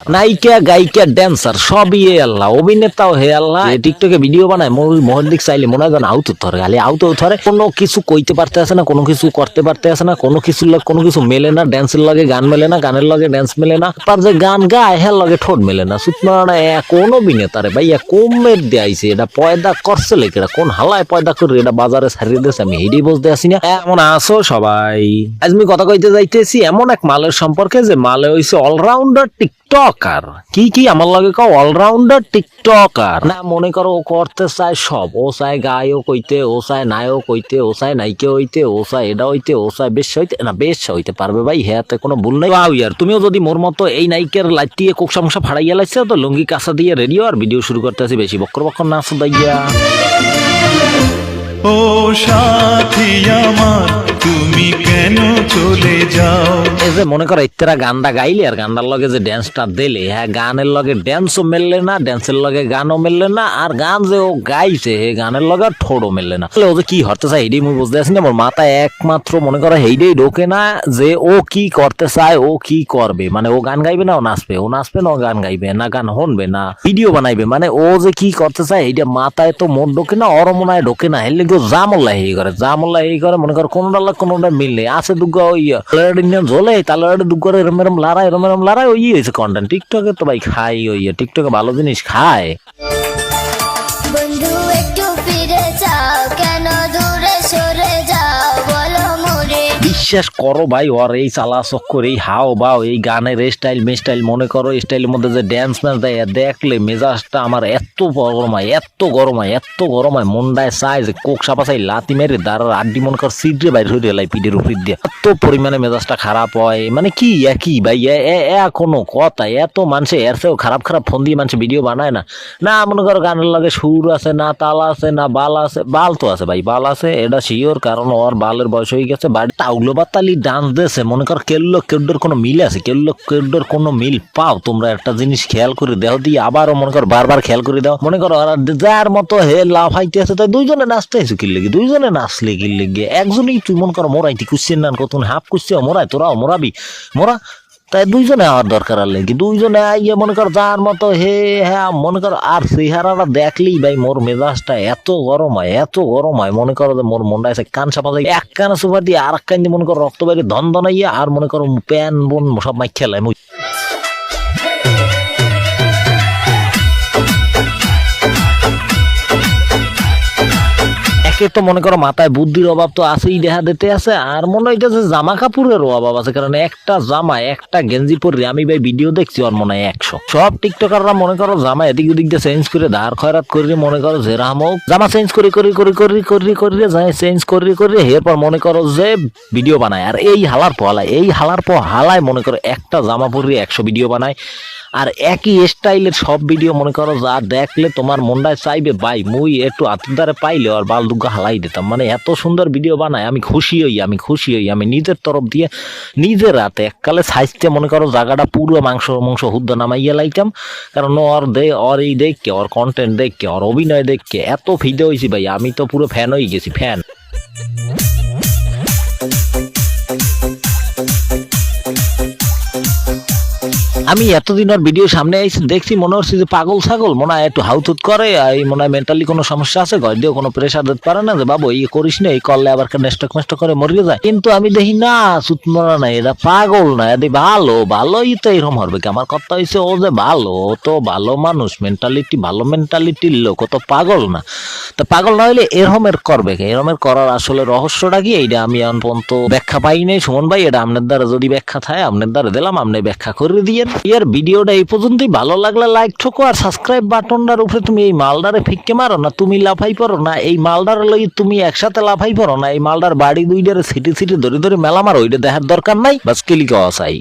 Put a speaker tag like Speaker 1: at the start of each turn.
Speaker 1: নায়িকা গায়িকা ড্যান্সার সবই এ আল্লাহ, অভিনেতাও হে আল্লাহ। টিকটকে ভিডিও বানায় মোহনদিক চাইলে মনে হয় আউত ধরে, খালি আউত ধরে, কোনো কিছু কইতে পারতে আসে না, কোনো কিছু করতে পারতে আসে না, কোনো কিছুর লগে কোনো কিছু মেলে না, ড্যান্সের লগে গান মেলে না, গানের লগে ড্যান্স মেলে না, তার যে গান গায় হ্যাঁ লগে ঠোঁট মেলে না। সুতরাং কোন অভিনেতারে ভাই কমের দেয়াইছে, এটা পয়দা করছে লেখা, কোন হালায় পয়দা করে এটা বাজারে ছাড়িয়ে দিয়েছে, আমি হেডি বুঝতে আসি না। এমন আসো সবাই, আজ আমি কথা কইতে যাইতেছি এমন এক মালের সম্পর্কে, যে মালে হইছে অলরাউন্ডার টিকটকার। কি আমার লাগে কও অলরাউন্ডার টিকটকার না, মনে করো ও করতে চায় সব, ও চায় গায়ক হইতে, ও চায় নায়ক হইতে, ও চায় নায়িকা হইতে, ও চায় এটা হইতে, ও চায় বেশ হইতে না, বেশ হইতে পারবে ভাই, হ্যাঁতে কোনো ভুল নাই। ওয়াও ইয়ার, তুমিও যদি মোর মতো এই নায়িকার লাইটিয়ে কোকসা মুসা ফাড়াইয়া লাইছে, তো লুঙ্গি কাঁচা দিয়ে রেডিও আর ভিডিও শুরু করতে আসি, বেশি বক্কর বক্কর না শুধাইয়া।
Speaker 2: ও সাথী আমার তুমি কেন চলে যাও।
Speaker 1: এই যে মনে করো ইত্তেরা গানটা গাইলে আর গানটার লগে যে ড্যান্সটা দিলে, হ্যাঁ গানের লগে ড্যান্সও মেললে না, ড্যান্সের লগে গানও মেললে না, আর গান যে ও গাইছে হে গানের লগে ঠোঁটও মেললে না। ও যে কি হতে চায় হেডি মুই বুঝতে আসি না, আমার মাথায় একমাত্র মনে করো হেইডেই ঢোকে না যে ও কি করতে চায়, ও কি করবে। মানে ও গান গাইবে না ও নাচবে, ও নাচবে না ও গান গাইবে, না গান শুনবে না ভিডিও বানাইবে, মানে ও যে কি করতে চায় এইটা মাথায় তো মোট ঢোকে না, অরমনায় ঢোকে না। হেলে কেউ জামল্লা হেই করে, জামল্লা হেই করে, মনে করো কোনোটা লাগ কোনোটা মিললে আছে দুগা ওই ঝোলে তাহলে দুগা এরম এরম লড়াই ওই হয়েছে কন্টেন্ট। টিকটকে তো ভাই খাই ওই টিকটকে ভালো জিনিস খায়।
Speaker 3: বন্ধু একটু ফিরে যাও, কেন দূরে সরে যাও বলো মোরে।
Speaker 1: বিশ্বাস করো ভাই, ওর এই চালা চক্কর, এই হাও বাও, এই গানের স্টাইল মেস্টাইল, মনে করো স্টাইলের মধ্যে যে ড্যান্স ম্যান্স দেয়, দেখলে মেজাজটা আমার এত গরমায়, এত গরমায়, এত গরমায়, মনটায় চায় যে কোক সাপাচাই লাতি মেরে দাঁড়ার আড্ডি মনে কর সিটরে বাইরে হয়ে গেলাই পিঠের উপর দিয়ে, এত পরিমাণে মেজাজটা খারাপ হয়। মানে কি একই ভাই কোনো কথা, এত মানুষে এর চেয়েও খারাপ খারাপ ফোন দিয়ে মানুষ ভিডিও বানায় না। না মনে করো গানের লগে সুর আছে না, তাল আছে না, বাল আছে, বাল তো আছে ভাই, বাল আছে এটা শিওর, কারণ ওর বালের বয়স হয়ে গেছে। বাড়ি তাউলো বাতালি ডান্স দিয়েছে, মনে কর কেল্লো কেড্ডোর কোনো মিল আছে, কেল্লো কেড্ডোর কোনো মিল পাও তোমরা? একটা জিনিস খেয়াল করে দেও দিয়ে আবারও মনে কর বারবার খেয়াল করে দাও। মনে করো ওরা যার মতো হে লাভ হাইতে আছে, তাই দুইজনে নাচতে আছে কি লেগে, দুইজনে নাচলে কি লেগে, একজনই তুই মনে করো মোরাইতি কুশ্চেন না, কত হাফ কুশ্চে মোরাই, তোরাও মোরাবি মোরা, তাই দুইজনে হওয়ার দরকার আর লেগে, দুইজনে আইয়ে মনে কর যার মতো হে হ্যাঁ মনে কর। আর চেহারাটা দেখলেই ভাই মোর মেজাজটা এত গরম হয়, এত গরম হয়, মনে করো যে মোর মনটা আছে কান সাপা যায়, এক কানা সুপার দিয়ে আর এক কান দিয়ে মনে করো রক্ত বাইরে ধন ধনাইয়া, আর মনে করো প্যান বোন সব মাই খেলায়। তো মনে করো মাথায় বুদ্ধির অভাব তো আছেই, দেখা দিতে আছে, আর মনে হইতেছে জামা কাপড়ের অভাব আছে, কারণ একটা জামা একটা গেঞ্জি পরে আমি ভাই ভিডিও দেখছি ওর মনে হয় 100। সব টিকটকাররা মনে করো জামা এদিক ওদিক দিয়ে চেঞ্জ করে ধার খয়রাত করে, মনে করো যেরাম হোক জামা চেঞ্জ করে যায়, চেঞ্জ করে এরপর মনে করো যে ভিডিও বানায়। আর এই হালার পর হালায় মনে করো একটা জামা পরে 100 ভিডিও বানায়, আর একই স্টাইলের সব ভিডিও মনে করো যা দেখলে তোমার মনটায় চাইবে ভাই মুই একটু আত্মদারে পাইলে আর বাল দুগ্গা হালাই দিতাম। মানে এত সুন্দর ভিডিও বানায়, আমি খুশি হই, আমি নিজের তরফ দিয়ে নিজের রাতে এককালে সাইজতে মনে করো জায়গাটা পুরো মাংস হুদ্দা নামাইয়া লাইতাম, কারণ ওর এই দেখকে, ওর কন্টেন্ট দেখকে, ওর অভিনয় দেখকে এত ফিদে হয়েছি ভাই, আমি তো পুরো ফ্যান হয়ে গেছি, ফ্যান। আমি এতদিন ওর ভিডিও সামনে আইসি দেখছি, মনে হচ্ছে যে পাগল ছাগল, মনে হয় একটু হাউতুত করে, এই মনে হয় মেন্টালি কোনো সমস্যা আছে, ঘর দিয়েও কোনো প্রেশার দিতে পারে না যে বাবু এই করিস না, এই করলে আবার নেস্ট করে মরিয়ে যায়। কিন্তু আমি দেখি না, সুত মরা নাই, এটা পাগল না, এদি ভালোই তো এরকম হবে। আমার কথা হয়েছে ও যে ভালো, ও তো ভালো মানুষ, ভালো মেন্টালিটির লোক, ও তো পাগল না। তা পাগল না হইলে এরকমের করবে, এরকমের করার আসলে রহস্যটা কি, এইটা আমি এখন পর্যন্ত ব্যাখ্যা পাই নাই। সুমন ভাই এটা আপনার দ্বারা যদি ব্যাখ্যা থাকে আপনার দ্বারা দিলাম, আপনি ব্যাখ্যা করে দিয়ে। এর ভিডিওটা এই পর্যন্তই, ভালো লাগলে লাইক ঠোকো, আর সাবস্ক্রাইব বাটনটার উপরে তুমি এই মালদারে ফিক্কে মারো না, তুমি লাফাই পারো না, এই মালদার লই তুমি একসাথে লাফাই পারো না, এই মালদার বাড়ি দুইটারে সিটি ধরে মেলা মারো, ওইটা দেখার দরকার নাই, বাস কেলিকা আসাই।